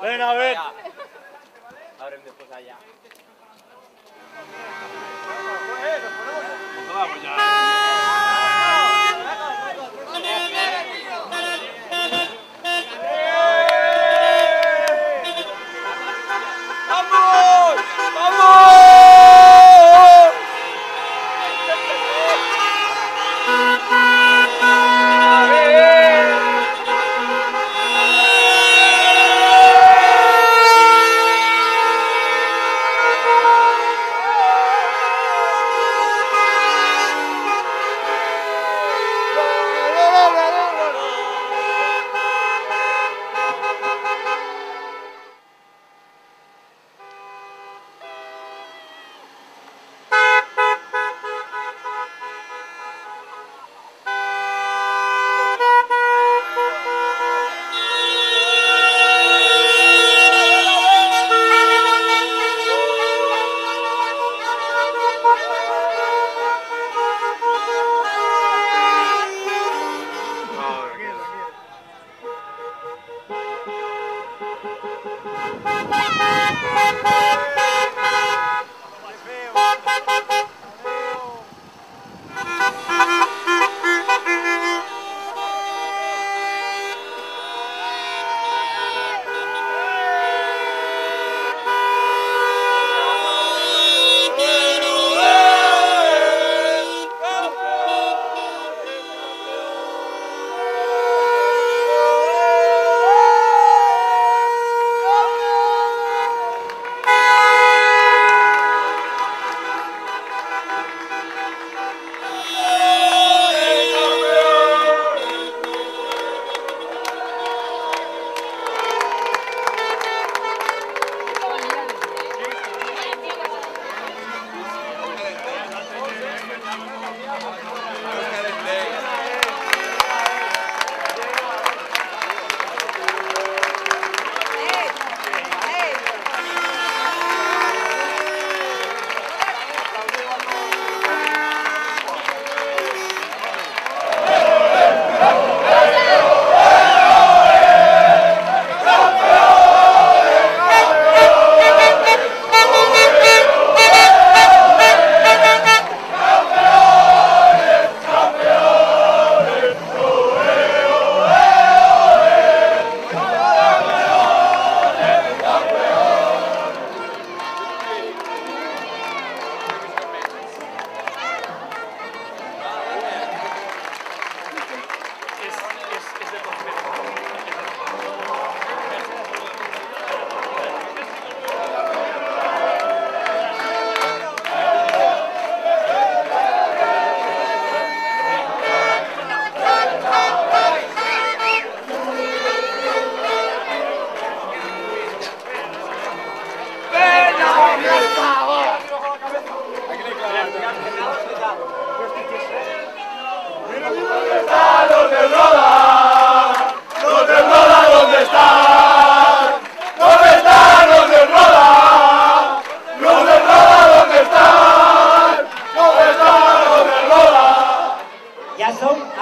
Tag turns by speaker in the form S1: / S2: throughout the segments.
S1: Ven a ver.
S2: Habrem de posar allà.
S1: Vamos ya.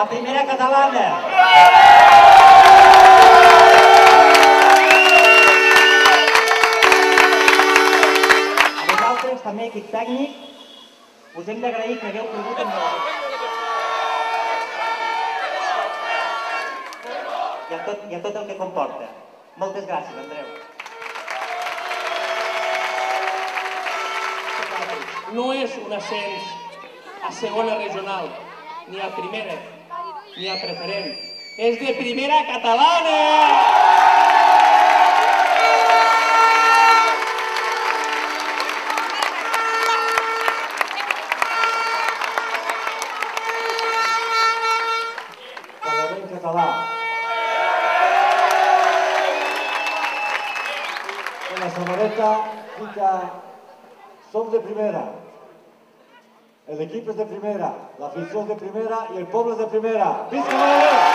S3: a primera catalana. A vosaltres, també, equip tècnic, us hem d'agrair que hagueu cregut en nosaltres. I a tot el que comporta. Moltes gràcies, Andreu.
S4: No és un ascens a segona regional, ni a primera, ni a preferent. És de primera catalana!
S5: Parlament català. En la samarreta fica som de primera. El equip és de primera, l'afició és de primera i el poble és de primera. Visca Sabadell!